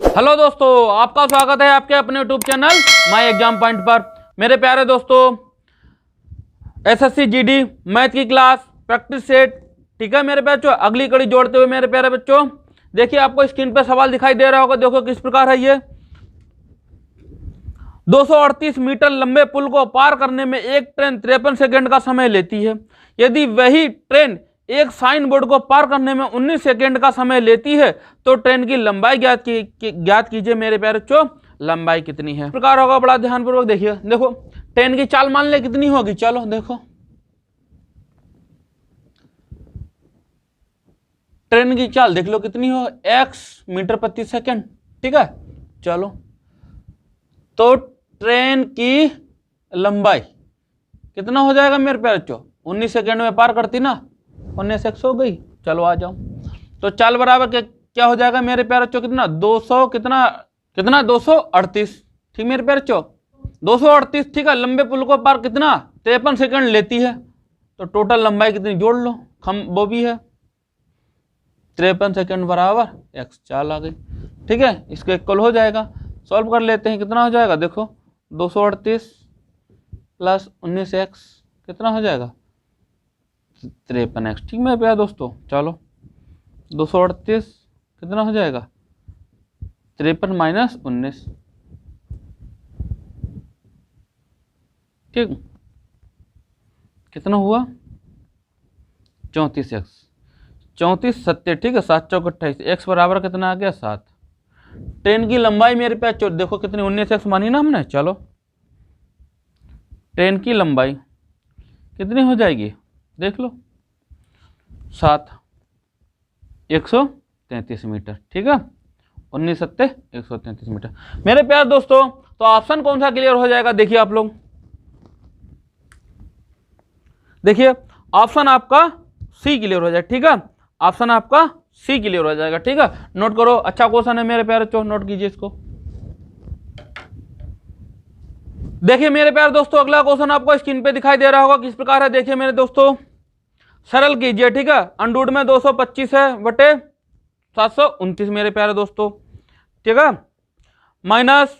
Hello दोस्तों, आपका स्वागत है आपके अपने YouTube channel my exam point पर। मेरे प्यारे दोस्तों, एसएससी जीडी मैथ की क्लास प्रैक्टिस सेट, ठीक है मेरे बच्चों, अगली कड़ी जोड़ते हुए मेरे प्यारे बच्चों, देखिए आपको स्क्रीन पे सवाल दिखाई दे रहा होगा। देखो किस प्रकार है ये। 238 मीटर लंबे पुल को पार करने में एक ट्रेन 53 सेकंड का समय लेती है। यदि वही ट्रेन एक साइन बोर्ड को पार करने में 19 सेकंड का समय लेती है तो ट्रेन की लंबाई ज्ञात कीजिए मेरे प्यारे बच्चों, लंबाई कितनी है। प्रकार होगा, बड़ा ध्यानपूर्वक देखिए। देखो ट्रेन की चाल मान ले कितनी होगी, चलो देखो ट्रेन की चाल देख लो कितनी हो, x मीटर प्रति सेकंड, ठीक है। चलो तो ट्रेन की लंबाई कितना हो जाएगा मेरे प्यारे बच्चों, 19 सेकंड में पार करती ना, 19 एक्स हो गई। चलो आ जाओ, तो चाल बराबर क्या हो जाएगा मेरे प्यारे बच्चों, कितना 200 कितना 238, ठीक मेरे प्यारे बच्चों 238, ठीक है। लंबे पुल को पार कितना 53 सेकंड लेती है, तो टोटल लंबाई कितनी जोड़ लो, वो भी है 53 सेकंड बराबर एक्स, चाल आ गई, ठीक है। इसके इक्वल हो जाएगा, सॉल्व कर लेते हैं, कितना हो जाएगा देखो 238 प्लस 19x कितना हो जाएगा 53x, ठीक मेरे प्यारे दोस्तों। चलो 238 कितना हो जाएगा 53 माइनस 19, ठीक कितना हुआ 34x, 34 सत्य, ठीक है, 7 चौक 28, x बराबर कितना आ गया 7। ट्रेन की लंबाई मेरे पे देखो कितनी 19x मानी ना हमने। चलो ट्रेन की लंबाई कितनी हो जाएगी देख लो 7, 133 मीटर, ठीक है, 19 सत्ते 133 मीटर मेरे प्यारे दोस्तों। तो ऑप्शन कौन सा क्लियर हो जाएगा, देखिए आप लोग, देखिए ऑप्शन आपका सी क्लियर हो जाएगा, ठीक है, ऑप्शन आपका सी क्लियर हो जाएगा, ठीक है। नोट करो, अच्छा क्वेश्चन है मेरे प्यारे बच्चों, नोट कीजिए इसको। देखिए मेरे प्यारे दोस्तों, अगला क्वेश्चन आपको स्क्रीन पे दिखाई दे रहा होगा, किस प्रकार है देखिए मेरे दोस्तों, सरल कीजिए, ठीक है। अंडरूट में 225 है बटे 729 मेरे प्यारे दोस्तों, ठीक है, माइनस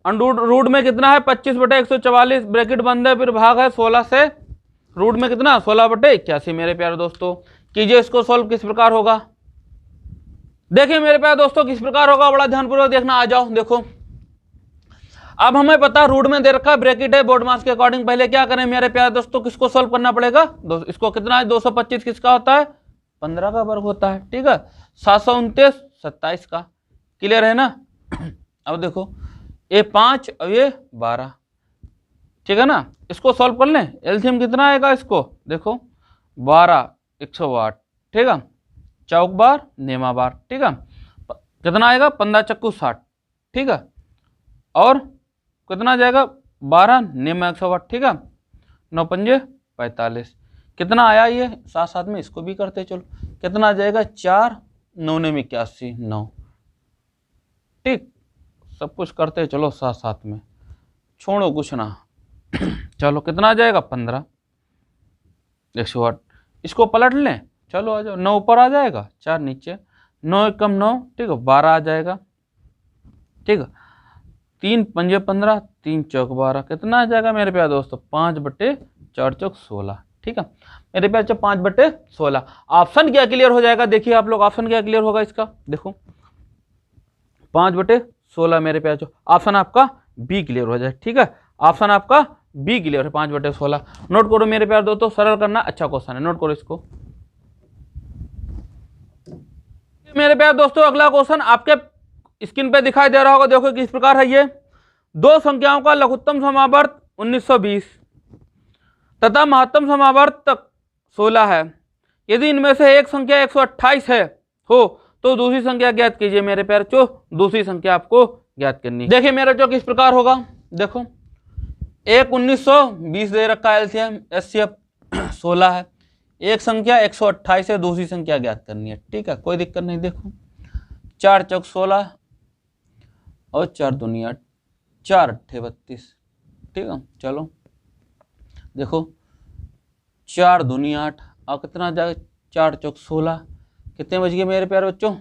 अंडरूट में कितना है 25 बटे 144, ब्रैकेट बंद है, फिर भाग है 16 से, रूट में कितना 16 बटे 81 मेरे प्यारे दोस्तों। कीजिए इसको सॉल्व, किस प्रकार होगा देखिए मेरे प्यारे दोस्तों, किस प्रकार होगा, बड़ा ध्यानपूर्वक देखना। आ जाओ देखो, अब हमें पता रूट में दे रखा है, ब्रैकेट है, बोर्ड मास के अकॉर्डिंग पहले क्या करें मेरे प्यारे दोस्तों, किसको सॉल्व करना पड़ेगा, इसको कितना है 225 किसका होता है 15 का वर्ग होता है, ठीक है, 729 27 का, क्लियर है ना। अब देखो ये 5 और ये 12, ठीक है ना, इसको सॉल्व कर लें, एलसीएम कितना आएगा इसको देखो 12 108, ठीक है, चौक बार नेमा बार, ठीक है, कितना आएगा 15 चक्कू 60, ठीक है, और कितना जाएगा 12 नेमा 108, ठीक है, 9 पंजे 45, कितना आया ये साथ साथ में इसको भी करते चलो, कितना आ जाएगा 4 9 ने 81 9, ठीक, सब कुछ करते चलो साथ साथ में, छोड़ो कुछ ना। चलो कितना आ जाएगा 15 108, इसको पलट लें, चलो आ जाओ, 9 ऊपर आ जाएगा 4 नीचे, 9 कम 9, ठीक है, 12 आ जाएगा, ठीक है, 3 पंजे 15 3 चौक 12, कितना आ जाएगा मेरे प्यारे दोस्तों 5 बटे 4 चौक 16, ठीक है मेरे प्यारे 5 बटे 16। ऑप्शन क्या क्लियर हो जाएगा, देखिए आप लोग ऑप्शन क्या क्लियर होगा इसका, देखो 5 बटे 16 मेरे प्यारे, ऑप्शन आपका बी क्लियर हो जाए, ठीक है, ऑप्शन आपका बी क्लियर है 5 बटे 16। नोट करो मेरे प्यारे दोस्तों, सरल करना, अच्छा क्वेश्चन है, नोट करो इसको मेरे प्यारे दोस्तों। अगला क्वेश्चन आपके स्क्रीन पे दिखाई दे रहा होगा, देखो किस प्रकार है ये। दो संख्याओं का लघुत्तम समावर्त 1920 तथा महत्तम समावर्त 16 है। यदि इनमें से एक संख्या 128 है हो तो दूसरी संख्या ज्ञात कीजिए मेरे प्यारे बच्चों, दूसरी संख्या आपको ज्ञात करनी। देखिए मेरे बच्चों किस प्रकार होगा, देखो एक 1920 दे रखा है, एलसीएम एचसीएफ 16 है, एक संख्या 128 है, दूसरी संख्या ज्ञात करनी है, ठीक है, कोई दिक्कत नहीं। देखो 4 चौक 16 और 4 दूनी 8, 4 अट्ठे 32, ठीक है, चलो देखो 4 दूनी 8 और कितना जाएगा 4 चौक 16, कितने बज गए मेरे प्यारे बच्चों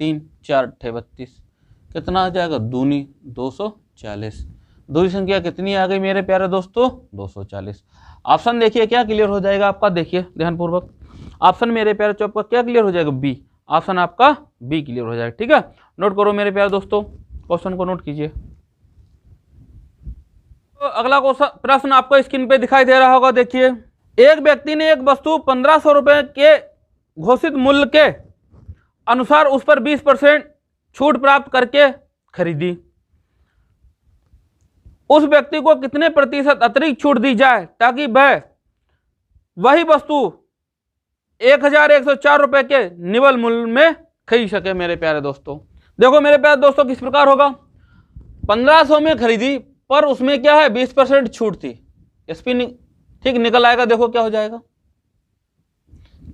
3, 4 अट्ठे 32, कितना आ जाएगा, दूनी 240। दूसरी संख्या कितनी आ गई मेरे प्यारे दोस्तों, 240। ऑप्शन देखिए क्या क्लियर हो जाएगा आपका, देखिए ध्यानपूर्वक। ऑप्शन मेरे प्यारे बच्चों आपका क्या क्लियर हो जाएगा, बी। ऑप्शन आपका बी क्लियर हो जाएगा। ठीक है, नोट करो मेरे प्यारे दोस्तों, क्वेश्चन को नोट कीजिए। तो अगला क्वेश्चन प्रश्न आपको स्क्रीन पे दिखाई दे रहा होगा, देखिए। एक व्यक्ति ने एक वस्तु 1500 रुपए के घोषित मूल्य के अनुसार उस पर 20% छूट प्राप्त करके खरीदी। उस व्यक्ति को कितने प्रतिशत अतिरिक्त छूट दी जाए ताकि वह वही वस्तु 1104 रुपए के निवल मूल्य में खरीद सके। मेरे प्यारे दोस्तों देखो मेरे प्यारे दोस्तों किस प्रकार होगा, 1500 में खरीदी पर उसमें क्या है 20% छूट थी, एसपी ठीक निकल आएगा। देखो क्या हो जाएगा,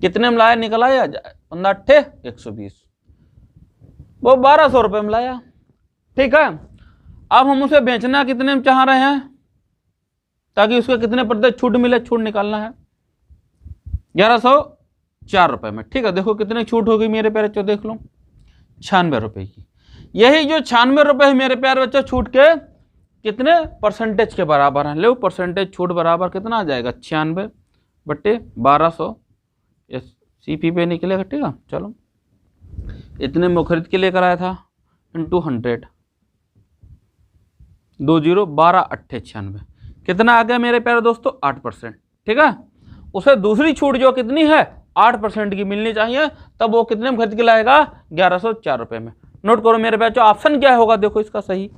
कितने में लाया, निकल आया 15 120, वो 1200 रुपये में लाया। ठीक है, अब हम उसे बेचना कितने में चाह रहे हैं ताकि उसके कितने प्रतिशत छूट मिले, छूट निकालना है 1104 रुपये में। ठीक है, देखो कितने छूट हो गई मेरे प्यारे बच्चों, देख लो 96 रुपये की। यही जो 96 रुपये है मेरे प्यारे बच्चों छूट के कितने परसेंटेज के बराबर है, लो परसेंटेज छूट बराबर कितना आ जाएगा 96/1200 सीपी पे निकलेगा। ठीक है, चलो इतने में खरीद के लेकर आया था इंटू 100, 20 12 8 96, कितना आ गया मेरे प्यारे दोस्तों 8%। ठीक है, उसे दूसरी छूट जो कितनी है 8% की मिलनी चाहिए, तब वो कितने में खरीद के लाएगा 1104 रुपये में। नोट करो मेरे प्यारे, ऑप्शन क्या होगा देखो इसका सही,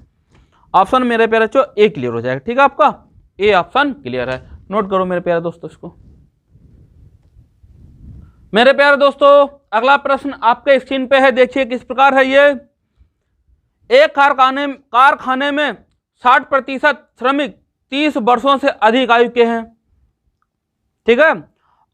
ऑप्शन मेरे प्यारे बच्चों ए क्लियर हो जाएगा। ठीक है, आपका ए ऑप्शन क्लियर है। नोट करो मेरे प्यारे दोस्तों इसको। मेरे प्यारे दोस्तों अगला प्रश्न आपके स्क्रीन पे है, देखिए किस प्रकार है ये। एक कारखाने में 60% श्रमिक 30 वर्षों से अधिक आयु के हैं। ठीक है,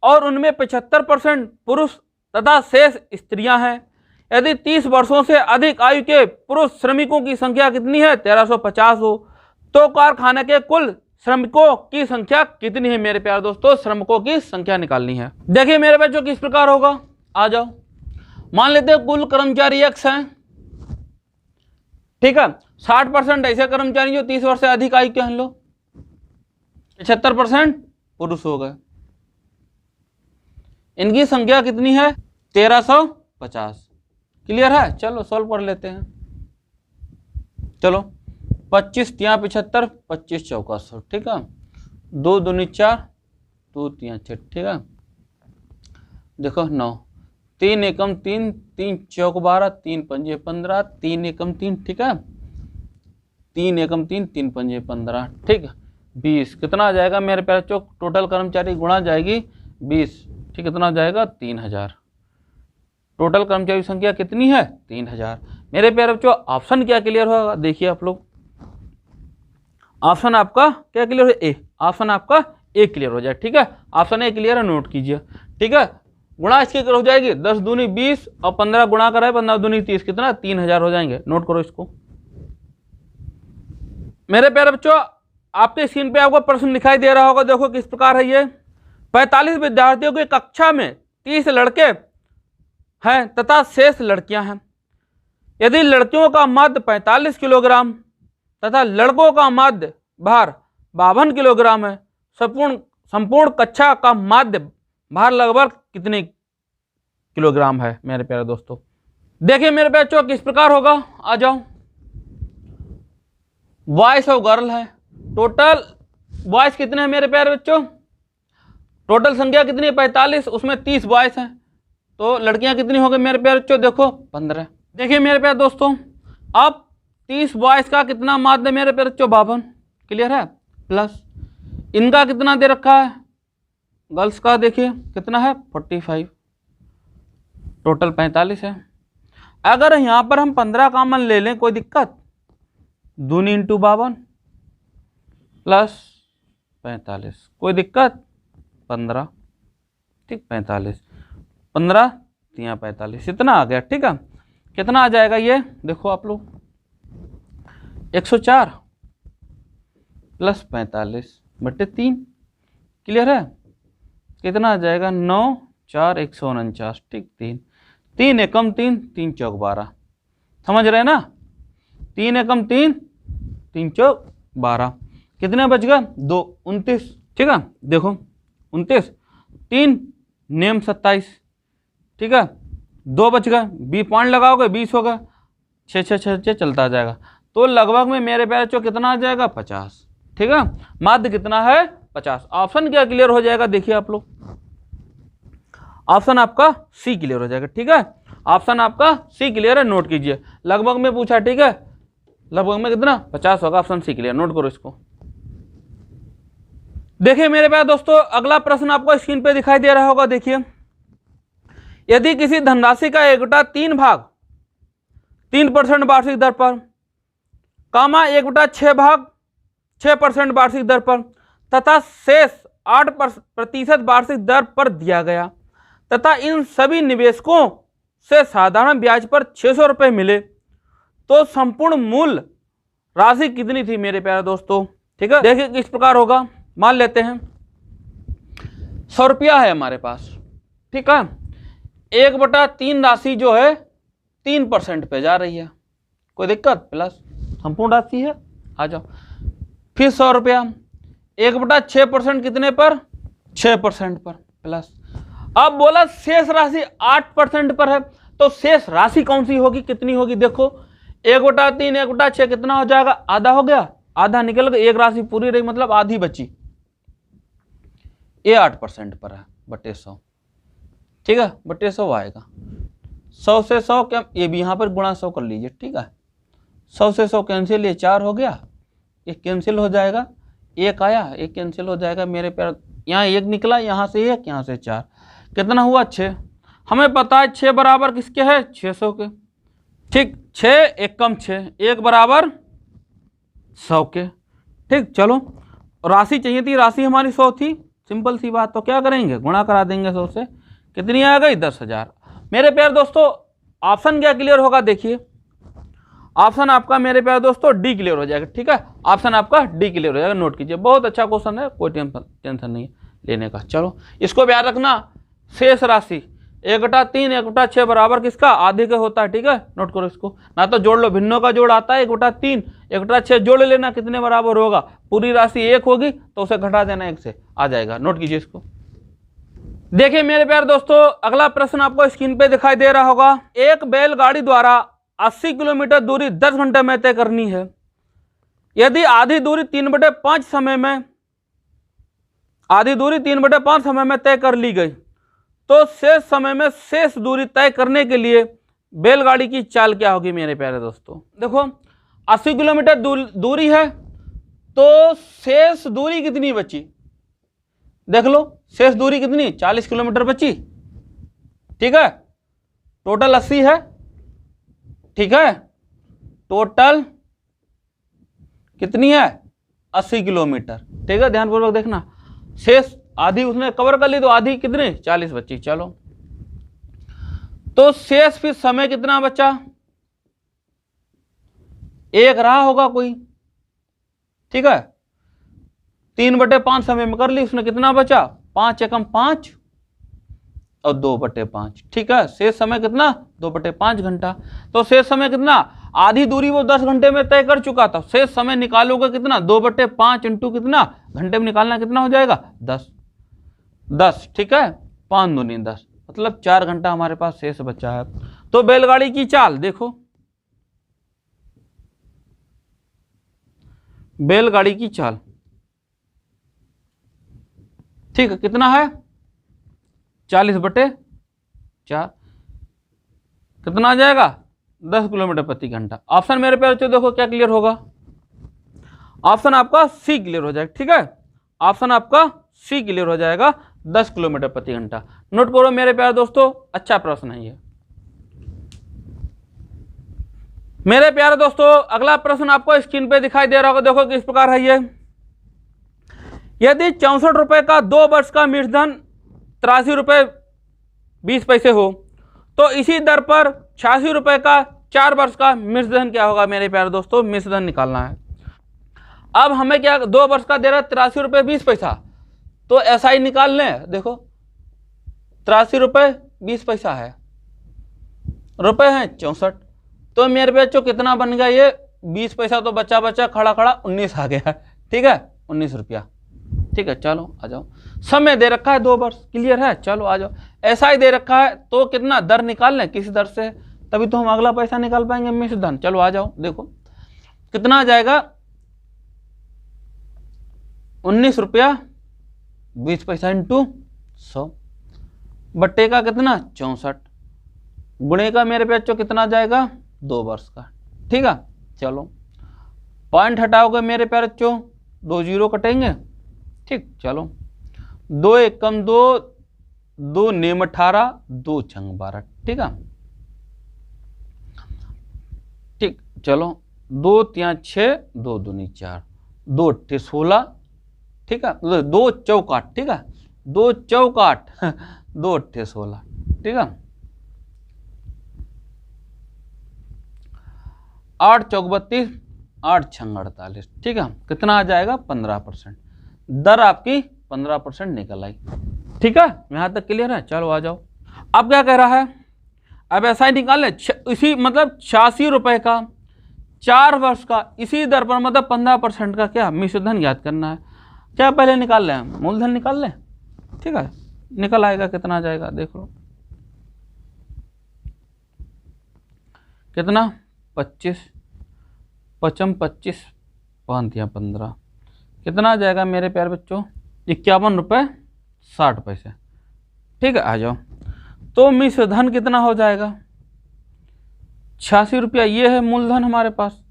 और उनमें 75% पुरुष तथा शेष स्त्रियां हैं। यदि 30 वर्षों से अधिक आयु के पुरुष श्रमिकों की संख्या कितनी है 1350 हो, तो कारखाने के कुल श्रमिकों की संख्या कितनी है। मेरे प्यारे दोस्तों श्रमिकों की संख्या निकालनी है। देखिए मेरे बच्चों किस प्रकार होगा, आ जाओ। मान लेते हैं कुल कर्मचारी X हैं। ठीक है, 60% ऐसे कर्मचारी जो 30 वर्ष से अधिक आयु के हैं, लो 75% पुरुष हो गए। इनकी संख्या कितनी है 1350। क्लियर है, चलो सॉल्व कर लेते हैं। चलो 25 3 75, 25 चौका 100। ठीक है, 2 दूनी 4, 2 3 6। ठीक है, देखो 9, 3 एकम 3, 3 चौक 12, 3 पंजे 15, 3 एकम 3। ठीक है, 3 एकम 3, 3 पंजे 15। ठीक है, 20 कितना आ जाएगा मेरे प्यारे बच्चों, टोटल कर्मचारी गुणा जाएगी 20। ठीक, कितना आ जाएगा 3000। टोटल कर्मचारी संख्या कितनी है 3000। मेरे प्यारे बच्चों ऑप्शन क्या क्लियर होगा, देखिए आप लोग, ऑप्शन आपका क्या क्लियर है, ए। ऑप्शन आपका ए क्लियर हो जाए। ठीक है, ऑप्शन ए क्लियर है, नोट कीजिए। ठीक है, गुणा इसकी हो जाएगी 10 दूनी 20 और 15 गुणा कराए 15 दूनी 30, कितना 3000 हो जाएंगे। नोट करो इसको। मेरे प्यारे बच्चों आपके स्क्रीन पे आपको प्रश्न दिखाई दे रहा होगा, देखो किस प्रकार है ये। 45 विद्यार्थियों की कक्षा में 30 लड़के हैं तथा शेष लड़कियां हैं। यदि लड़कियों का माध्य 45 किलोग्राम तथा लड़कों का माध्य भार 52 किलोग्राम है, संपूर्ण कक्षा का माध्य भार लगभग कितने किलोग्राम है। मेरे प्यारे दोस्तों देखिए मेरे बच्चों किस प्रकार होगा, आ जाओ। बॉयज और गर्ल है, टोटल बॉयज कितने हैं मेरे प्यारे बच्चों, टोटल संख्या कितनी है 45, उसमें 30 बॉयज हैं, तो लड़कियां कितनी हो गई मेरे प्यारे बच्चों, देखो 15। देखिए मेरे प्यारे दोस्तों अब 30 बॉयज का कितना माध्य मेरे प्यारे बच्चों 52। क्लियर है, प्लस इनका कितना दे रखा है गर्ल्स का, देखिए कितना है 45, टोटल 45 है। अगर यहां पर हम 15 कॉमन ले लें कोई दिक्कत, दूनी इंटू 52 प्लस 45, कोई दिक्कत 15। ठीक, 45 15 3 45, इतना आ गया। ठीक है, कितना आ जाएगा ये देखो आप लोग, 104 प्लस 45/3। क्लियर है, कितना आ जाएगा 9 4 149। ठीक, 3 3 एकम 3, 3 चौक 12। समझ रहे ना, 3 एकम 3, 3 चौक 12, कितने बच गए 2, 29। ठीक है, देखो 29, 3 नेम 27, ठीक है, 2 बच गए, 20 पॉइंट लगाओगे 20 होगा, 6 6 6 6 चलता जाएगा। तो लगभग में मेरे प्यारे बच्चों कितना आ जाएगा 50। ठीक है, माध्य कितना है 50। ऑप्शन क्या क्लियर हो जाएगा, देखिए आप लोग, ऑप्शन आपका सी क्लियर हो जाएगा। ठीक है, ऑप्शन आपका सी क्लियर है, नोट कीजिए। लगभग में पूछा, ठीक है, लगभग में कितना 50 होगा, ऑप्शन सी क्लियर, नोट करो इसको। देखिए मेरे प्यारे दोस्तों, अगला प्रश्न आपको स्क्रीन पे दिखाई दे रहा होगा। देखिए, यदि किसी धनराशि का एक बटा 3 भाग 3% वार्षिक दर पर, कामा 1/6 भाग 6% वार्षिक दर पर तथा शेष 8% वार्षिक दर पर दिया गया तथा इन सभी निवेशकों से साधारण ब्याज पर 600 रुपये मिले, तो संपूर्ण मूल राशि कितनी थी मेरे प्यारे दोस्तों। ठीक है, देखिए किस प्रकार होगा। मान लेते हैं 100 रुपया है हमारे पास। ठीक है, 1/3 राशि जो है 3% पे जा रही है, कोई दिक्कत, प्लस संपूर्ण राशि है, आ जाओ। फिर 100 रुपया 1/6% कितने पर 6% पर, प्लस अब बोला शेष राशि 8% पर है, तो शेष राशि कौन सी होगी, कितनी होगी, देखो 1/3 1/6 कितना हो जाएगा, आधा हो गया, आधा निकल गया, एक राशि पूरी रही, मतलब आधी बची, ये 8% पर है, बटे 100। ठीक है, बटे 100 आएगा, 100 से 100 क्या, ये भी यहाँ पर गुणा 100 कर लीजिए। ठीक है, 100 से 100 कैंसिल, ये 4 हो गया, एक कैंसिल हो जाएगा, एक आया, एक कैंसिल हो जाएगा मेरे प्यार, यहाँ एक निकला, यहाँ से एक, यहाँ से 4, कितना हुआ 6। हमें पता है 6 बराबर किसके है 600 के। ठीक, 6 एक कम 6, 1 बराबर 100 के। ठीक, चलो राशि चाहिए थी, राशि हमारी 100 थी, सिंपल सी बात, तो क्या करेंगे गुणा करा देंगे 100 से, कितनी आ गई 10,000। मेरे प्यारे दोस्तों ऑप्शन क्या क्लियर होगा, देखिए ऑप्शन आपका मेरे प्यारे दोस्तों डी क्लियर हो जाएगा। ठीक है, ऑप्शन आपका डी क्लियर हो जाएगा, नोट कीजिए, बहुत अच्छा क्वेश्चन है, कोई टेंशन नहीं है लेने का। चलो इसको याद रखना, शेष राशि 1/3 1/6 बराबर किसका, आधे का होता है। ठीक है, नोट करो इसको, ना तो जोड़ लो, भिन्नों का जोड़ आता है 1/3 1/6 जोड़ लेना, कितने बराबर होगा, पूरी राशि 1 होगी तो उसे घटा देना 1 से, आ जाएगा, नोट कीजिए इसको। देखिए मेरे प्यारे दोस्तों, अगला प्रश्न आपको स्क्रीन पे दिखाई दे रहा होगा। एक बैलगाड़ी द्वारा 80 किलोमीटर दूरी 10 घंटे में तय करनी है। यदि आधी दूरी 3/5 समय में तय कर ली गई, तो शेष समय में शेष दूरी तय करने के लिए बैलगाड़ी की चाल क्या होगी मेरे प्यारे दोस्तों। देखो 80 किलोमीटर दूरी है, तो शेष दूरी कितनी बची, देख लो, शेष दूरी कितनी 40 किलोमीटर बची। ठीक है, टोटल 80 है। ठीक है, टोटल कितनी है 80 किलोमीटर। ठीक है, ध्यानपूर्वक देखना, शेष आधी उसने कवर कर ली, तो आधी कितनी 40 बची। चलो तो शेष फिर समय कितना बचा, एक रहा होगा कोई। ठीक है, 3/5 समय में कर ली उसने, कितना बचा 5 एकम 5 और 2/5। ठीक है, शेष समय कितना 2/5 घंटा। तो शेष समय कितना, आधी दूरी वो 10 घंटे में तय कर चुका था, शेष समय निकालोगे कितना 2/5 इंटू कितना घंटे में निकालना, कितना हो जाएगा 10। ठीक है, 5 दूनी 10, मतलब 4 घंटा हमारे पास शेष बचा है। तो बैलगाड़ी की चाल देखो, बैलगाड़ी की चाल, ठीक है, कितना है 40/4, कितना आ जाएगा 10 किलोमीटर प्रति घंटा। ऑप्शन मेरे प्यारे देखो क्या क्लियर होगा, ऑप्शन आपका सी क्लियर हो जाएगा। ठीक है, ऑप्शन आपका सी क्लियर हो जाएगा, 10 किलोमीटर प्रति घंटा। नोट करो मेरे प्यारे दोस्तों, अच्छा प्रश्न है ये। मेरे प्यारे दोस्तों अगला प्रश्न आपको स्क्रीन पे दिखाई दे रहा होगा, देखो किस प्रकार है ये। यदि 64 रुपए का 2 वर्ष का मृतधन 83 रुपये 20 पैसे हो, तो इसी दर पर 86 रुपए का 4 वर्ष का मृतधन क्या होगा मेरे प्यारे दोस्तों, मृतधन निकालना है। अब हमें क्या 2 वर्ष का दे रहा है 83 रुपये 20 पैसा, तो ऐसा ही निकाल लें। देखो 83 रुपये 20 पैसा है, रुपए हैं 64, तो मेरे बच्चों कितना बन गया ये 20 पैसा तो बचा बचा खड़ा खड़ा 19 आ गया, ठीक है, 19 रुपया। ठीक है, चलो आ जाओ। समय दे रखा है 2 वर्ष, क्लियर है, चलो आ जाओ। ऐसा ही दे रखा है तो कितना दर निकाल लें, किस दर से, तभी तो हम अगला पैसा निकाल पाएंगे मिश्र धन। चलो आ जाओ, देखो कितना आ जाएगा, 19 रुपया 20 पैसा इंटू 100 बट्टे का कितना 64 गुणे का मेरे बच्चों कितना जाएगा 2 वर्ष का। ठीक है, चलो पॉइंट हटाओगे मेरे प्यारे बच्चों, 2 जीरो कटेंगे। ठीक, चलो 2 एकम 2, 2 नेम 18, 2 छंग 12। ठीक है, ठीक, चलो 2 3 6, 2 दूनी 4, 2 अट्ठे 16। ठीक है, 2 चौक 8। ठीक है, 2 चौक 8, 2 अट्ठे 16। ठीक है, 8 चौक 32, 8 छंग 48। ठीक है, कितना आ जाएगा 15%। दर आपकी 15% निकल आई। ठीक है, यहां तक क्लियर है। चलो आ जाओ, अब क्या कह रहा है, अब ऐसा ही निकाल ले, इसी मतलब 86 रुपए का 4 वर्ष का इसी दर पर मतलब 15% का क्या मिश्र धन ज्ञात करना है। क्या पहले निकाल लें, मूलधन निकाल लें। ठीक है, निकल आएगा, कितना आ जाएगा देख लो, कितना 25 पचम 25 5 15, कितना आ जाएगा मेरे प्यारे बच्चों 51 रुपये 60 पैसे। ठीक है, आ जाओ, तो मिश्र धन कितना हो जाएगा 86 रुपया, ये है मूलधन हमारे पास,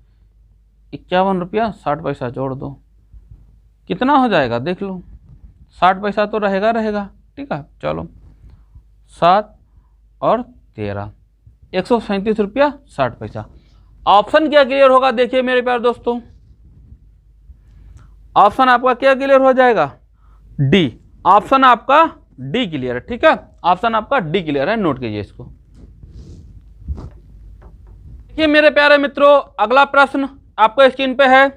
51 रुपया 60 पैसा जोड़ दो, कितना हो जाएगा देख लो, 60 पैसा तो रहेगा रहेगा। ठीक है, चलो 7 और 13, 137 रुपया 60 पैसा। ऑप्शन क्या क्लियर होगा, देखिए मेरे प्यारे दोस्तों, ऑप्शन आपका क्या क्लियर हो जाएगा, डी। ऑप्शन आपका डी क्लियर है। ठीक है, ऑप्शन आपका डी क्लियर है, नोट कीजिए इसको। देखिए मेरे प्यारे मित्रों, अगला प्रश्न आपको स्क्रीन पे है,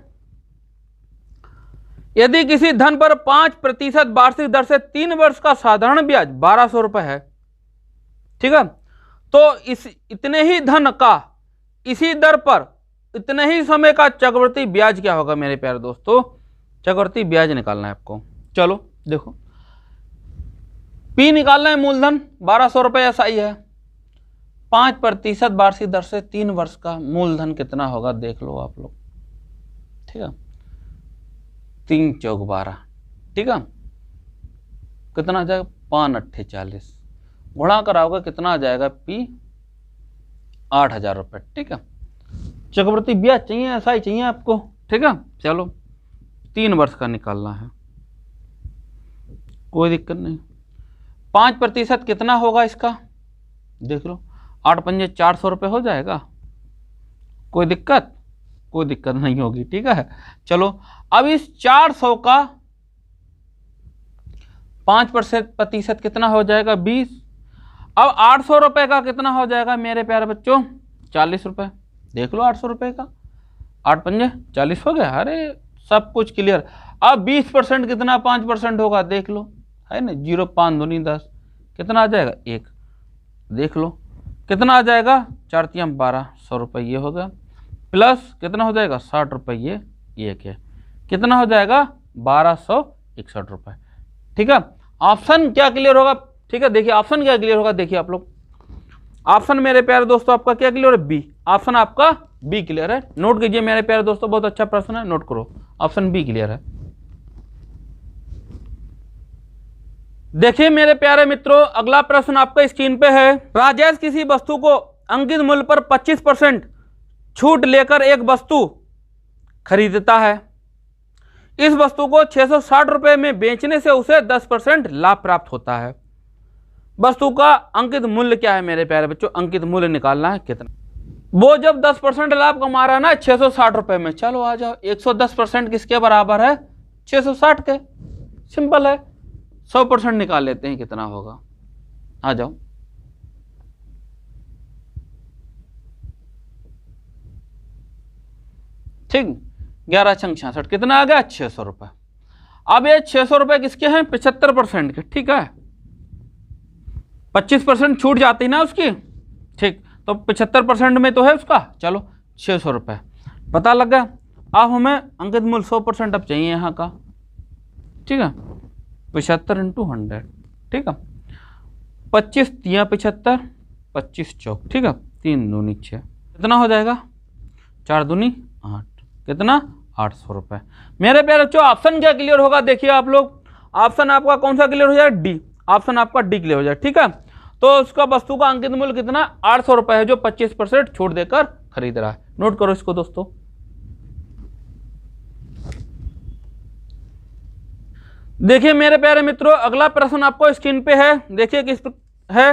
यदि किसी धन पर 5% वार्षिक दर से 3 वर्ष का साधारण ब्याज 1200 रुपए है, ठीक है, तो इस इतने ही धन का इसी दर पर इतने ही समय का चक्रवृद्धि ब्याज क्या होगा मेरे प्यारे दोस्तों, चक्रवृद्धि ब्याज निकालना है आपको। चलो देखो, पी निकालना है, मूलधन 1200 रुपये ऐसा ही है, 5% वार्षिक दर से 3 वर्ष का मूलधन कितना होगा देख लो आप लोग। ठीक है, 3 चौक 12। ठीक है, कितना आ जाएगा 5 अट्ठे 40, गुणा कराओगे कितना आ जाएगा पी 8000 रुपये। ठीक है, चक्रवृद्धि ब्याज चाहिए, ऐसा ही चाहिए आपको। ठीक है, चलो 3 वर्ष का निकालना है, कोई दिक्कत नहीं। 5% कितना होगा इसका देख लो, 8 पंजे 400 रुपये हो जाएगा, कोई दिक्कत, कोई दिक्कत नहीं होगी। ठीक है, चलो अब इस 400 का 5% कितना हो जाएगा 20। अब 800 रुपये का कितना हो जाएगा मेरे प्यारे बच्चों 40 रुपये, देख लो 800 रुपये का 8 पंजे 40 हो गया। अरे सब कुछ क्लियर। अब 20% कितना 5% होगा देख लो, है ना, 0 5 दूनी 10, कितना आ जाएगा 1, देख लो कितना आ जाएगा 4 3 12, 100 रुपये ये होगा, प्लस कितना हो जाएगा 60 रुपये ये 1 है, कितना हो जाएगा 1261 रुपये। ठीक है, ऑप्शन क्या क्लियर होगा। ठीक है, देखिए ऑप्शन क्या क्लियर होगा, देखिए आप लोग, ऑप्शन मेरे प्यारे दोस्तों आपका क्या क्लियर है, बी। ऑप्शन आपका बी क्लियर है, नोट कीजिए मेरे प्यारे दोस्तों, बहुत अच्छा प्रश्न है, नोट करो, ऑप्शन बी क्लियर है। देखिए मेरे प्यारे मित्रों, अगला प्रश्न आपका स्क्रीन पे है, राजेश किसी वस्तु को अंकित मूल्य पर 25% छूट लेकर एक वस्तु खरीदता है। इस वस्तु को 660 रुपये में बेचने से उसे 10% लाभ प्राप्त होता है। वस्तु का अंकित मूल्य क्या है मेरे प्यारे बच्चों, अंकित मूल्य निकालना है कितना। वो जब 10% लाभ कमा रहा है ना 660 रुपये में, चलो आ जाओ, 110% किसके बराबर है 660 के, सिंपल है, 100% निकाल लेते हैं कितना होगा, आ जाओ। ठीक, 11 छंग 66, कितना आ गया 600 रुपये। अब ये 600 रुपये किसके हैं 75% के। ठीक है, 25% छूट जाती ना उसकी, ठीक, तो 75% में तो है उसका, चलो 600 रुपये। पता लग गया। अब हमें अंकित मूल्य 100% अब चाहिए यहाँ का, ठीक है। 75 इंटू 100, ठीक है। 25 तिया 75, 25 चौक, ठीक है। 3 दूनी 6, कितना हो जाएगा? 4 दूनी 8, कितना? 800 रुपये। मेरे प्यारे बच्चों ऑप्शन क्या क्लियर होगा? देखिए आप लोग, ऑप्शन आपका कौन सा क्लियर हो जाएगा? डी। ऑप्शन आपका डी क्लियर हो जाए, ठीक है। तो उसका वस्तु का अंकित मूल्य कितना? 800 रुपये है, जो 25% छूट देकर खरीद रहा है। नोट करो इसको दोस्तों। देखिए मेरे प्यारे मित्रों, अगला प्रश्न आपको स्क्रीन पे है, देखिए किस है।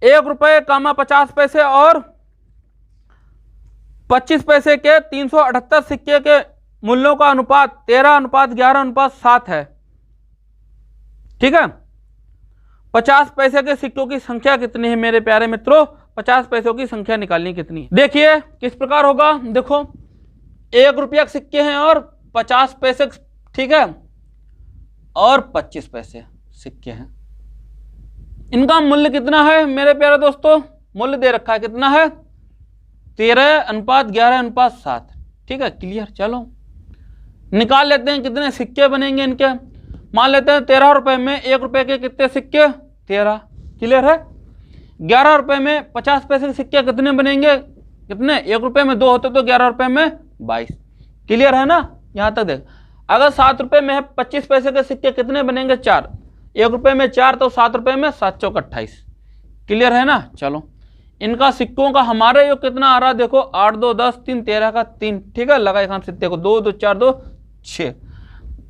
1 रुपये, 50 पैसे और 25 पैसे के 378 सिक्के के मूल्यों का अनुपात 13:11:7 है, ठीक है। 50 पैसे के सिक्कों की संख्या कितनी है मेरे प्यारे मित्रों? 50 पैसों की संख्या निकालनी कितनी है? देखिए किस प्रकार होगा। देखो 1 रुपया के सिक्के हैं और 50 पैसे, ठीक है, और 25 पैसे सिक्के हैं। इनका मूल्य कितना है मेरे प्यारे दोस्तों? मूल्य दे रखा है, कितना है? 13:11:7, ठीक है। क्लियर। चलो निकाल लेते हैं कितने सिक्के बनेंगे इनके। मान लेते हैं 13 रुपए में 1 रुपए के कितने सिक्के? 13। क्लियर है। 11 रुपए में 50 पैसे के सिक्के कितने बनेंगे? कितने? 1 रुपए में 2 होते तो 11 रुपए में 22। क्लियर है ना? यहां तक देख। अगर 7 रुपए में है 25 पैसे के सिक्के कितने बनेंगे? 4। 1 रुपए में 4 तो 7 रुपए में 7 चौक 28। क्लियर है ना? चलो इनका सिक्कों का हमारे योग कितना आ रहा है? देखो 8 2 10 3 13 का 3, ठीक है। लगा एक सिक्के को 2 2 4 2 6,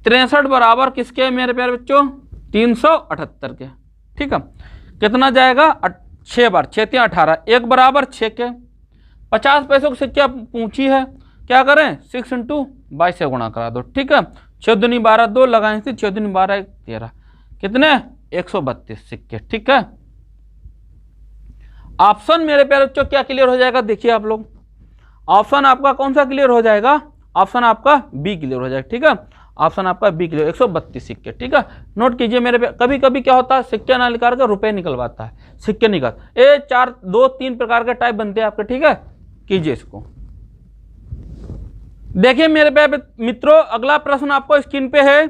63 बराबर किसके मेरे प्यारे बच्चों? 378 के, ठीक है। कितना जाएगा? 6 बार 6 3 18, 1 बराबर 6 के। 50 पैसों की सिक्के पूछी है, क्या करें? 6 इंटू 22 से गुणा करा दो, ठीक है। 6 दूनी 12, 2 लगाए थे, 6 दूनी 12 13, कितने? 132 सिक्के, ठीक है। ऑप्शन मेरे प्यारे बच्चों क्या क्लियर हो जाएगा? देखिए आप लोग, ऑप्शन आपका कौन सा क्लियर हो जाएगा? ऑप्शन आपका बी क्लियर हो जाएगा, ठीक है। ऑप्शन आपका बी क्लियर, 132 सिक्के, ठीक है। नोट कीजिए मेरे पे, कभी कभी क्या होता है सिक्के ना निकाल कर रुपए निकलवाता है, सिक्के निकाल। 4 2 3 प्रकार के टाइप बनते हैं आपके, ठीक है। कीजिए इसको। देखिए मेरे प्यारे मित्रों, अगला प्रश्न आपको स्क्रीन पे है।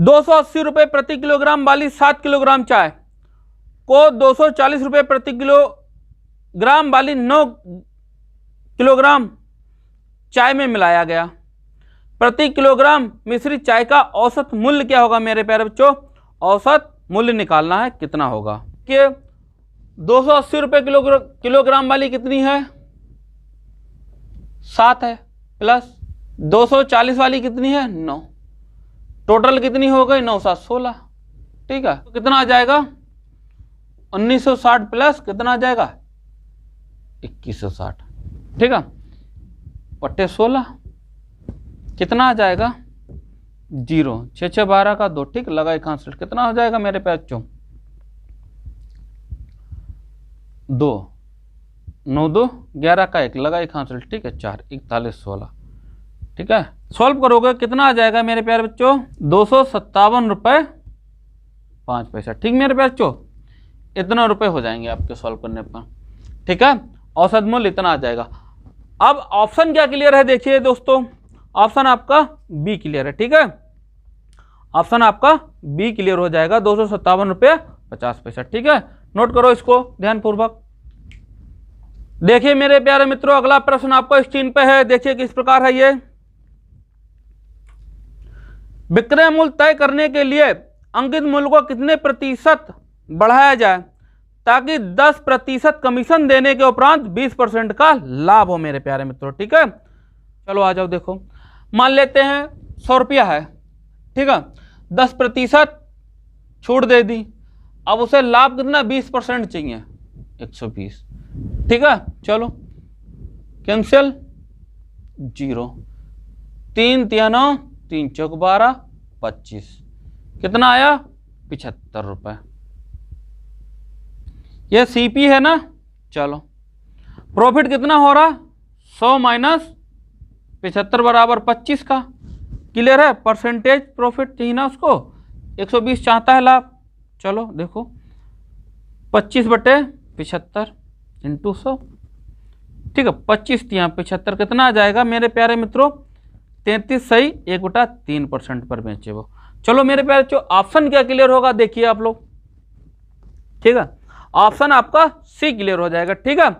280 रुपए प्रति किलोग्राम वाली 7 किलोग्राम चाय को 240 रुपए प्रति किलोग्राम वाली 9 किलोग्राम चाय में मिलाया गया। प्रति किलोग्राम मिश्रित चाय का औसत मूल्य क्या होगा मेरे प्यारे बच्चों? औसत मूल्य निकालना है, कितना होगा? कि 280 रुपए किलोग्राम वाली कितनी है? 7 है, प्लस 240 वाली कितनी है? 9। टोटल कितनी हो गई? 9 7 16, ठीक है। तो कितना आ जाएगा? 1960 प्लस कितना आ जाएगा? 2160, ठीक है। बटे 16 कितना आ जाएगा? 0 6 6 12 का 2, ठीक। लगा 61, कितना हो जाएगा मेरे पे बच्चों? 2 9 2 11 का 1, लगा 61, ठीक है। 4 41 16, ठीक है। सॉल्व करोगे कितना आ जाएगा मेरे प्यारे बच्चों? 257 रुपए 5 पैसा, ठीक मेरे प्यारे बच्चों। इतना रुपए हो जाएंगे आपके सॉल्व करने पर, ठीक है। औसत मूल्य इतना आ जाएगा। अब ऑप्शन क्या क्लियर है? देखिए दोस्तों, ऑप्शन आपका बी क्लियर है, ठीक है। ऑप्शन आपका बी क्लियर हो जाएगा, 257 रुपये 50 पैसा, ठीक है। नोट करो इसको ध्यानपूर्वक। देखिए मेरे प्यारे मित्रों, अगला प्रश्न आपको स्क्रीन पे है, देखिए किस प्रकार है ये। विक्रय मूल्य तय करने के लिए अंकित मूल्य को कितने प्रतिशत बढ़ाया जाए ताकि 10% कमीशन देने के उपरांत 20% का लाभ हो मेरे प्यारे मित्रों, ठीक है। चलो आ जाओ, देखो मान लेते हैं 100 रुपया है, ठीक है। 10% छूट दे दी, अब उसे लाभ कितना? 20% चाहिए, 120, ठीक है। चलो कैंसिल, 0 3 3 9 3 चौक 12 25, कितना आया? 75 रुपए। यह सीपी है ना। चलो प्रॉफिट कितना हो रहा? 100 माइनस 75 बराबर 25 का। क्लियर है? परसेंटेज प्रॉफिट चाहिए ना उसको, 120 चाहता है लाभ। चलो देखो 25 बटे 75 इंटू 100, ठीक है। 25 यहाँ 75 कितना आ जाएगा मेरे प्यारे मित्रों? 33 सही 1/3% पर बेचे वो। चलो मेरे प्यारे बच्चों, ऑप्शन क्या क्लियर होगा देखिए आप लोग। ठीक है, ऑप्शन आपका सी क्लियर हो जाएगा। ठीक है,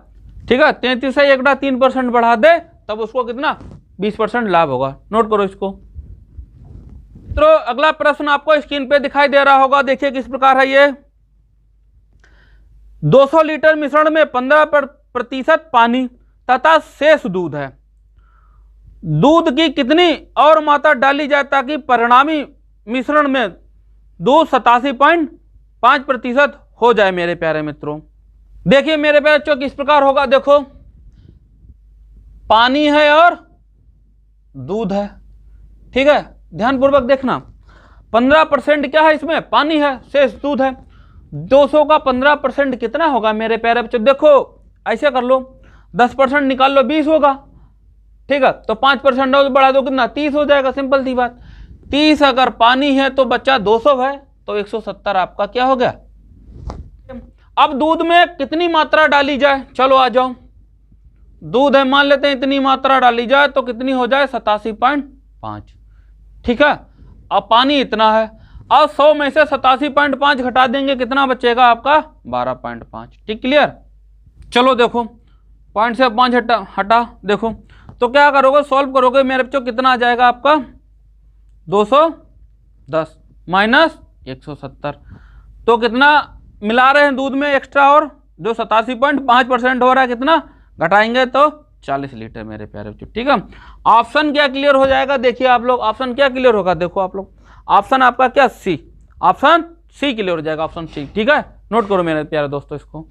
ठीक है। 33 से 1/3% बढ़ा दे तब उसको कितना 20% लाभ होगा। नोट करो इसको। तो अगला प्रश्न आपको स्क्रीन पे दिखाई दे रहा होगा, देखिए किस प्रकार है ये। 200 लीटर मिश्रण में 15% पानी तथा शेष दूध है। दूध की कितनी और मात्रा डाली जाए ताकि परिणामी मिश्रण में दूध 87.5% हो जाए मेरे प्यारे मित्रों। देखिए मेरे प्यारे बच्चों किस प्रकार होगा, देखो पानी है और दूध है। ठीक है, ध्यानपूर्वक देखना। 15% क्या है इसमें? पानी है, शेष दूध है। 200 का 15% कितना होगा मेरे प्यारे बच्चों? देखो ऐसे कर लो, 10% निकाल लो 20 होगा। ठीक है, तो 5% और बढ़ा दो कितना 30 हो जाएगा। सिंपल सी बात। 30 अगर पानी है तो बच्चा 200 है, तो 170 आपका क्या हो गया। अब दूध में कितनी मात्रा डाली जाए? चलो आ जाओ। दूध है मान लेते हैं इतनी मात्रा डाली जाए तो कितनी हो जाए 87.5। ठीक है, अब पानी इतना है। अब 100 में से 87.5 घटा देंगे, कितना बचेगा आपका 12.5। ठीक, क्लियर। चलो देखो पॉइंट से 5 हटा देखो, तो क्या करोगे? सॉल्व करोगे मेरे बच्चों, कितना आ जाएगा आपका 210 माइनस 170। तो कितना मिला रहे हैं दूध में एक्स्ट्रा, और जो 87.5% हो रहा है कितना घटाएंगे तो 40 लीटर मेरे प्यारे बच्चों। ठीक है, ऑप्शन क्या क्लियर हो जाएगा देखिए आप लोग। ऑप्शन क्या क्लियर होगा देखो आप लोग। ऑप्शन आपका क्या? सी। ऑप्शन सी क्लियर हो जाएगा, ऑप्शन सी। ठीक है, नोट करो मेरे प्यारे दोस्तों इसको।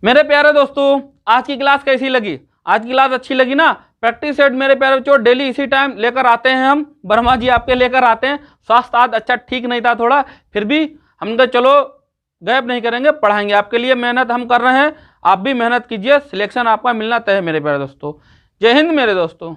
मेरे प्यारे दोस्तों आज की क्लास कैसी लगी? आज की क्लास अच्छी लगी ना? प्रैक्टिस सेट मेरे प्यारे बच्चों डेली इसी टाइम लेकर आते हैं हम, वर्मा जी आपके लेकर आते हैं। स्वास्थ्य आज अच्छा ठीक नहीं था थोड़ा, फिर भी हम कहा चलो गैप नहीं करेंगे, पढ़ाएंगे आपके लिए। मेहनत हम कर रहे हैं, आप भी मेहनत कीजिए, सिलेक्शन आपका मिलना तय है मेरे प्यारे दोस्तों। जय हिंद मेरे दोस्तों।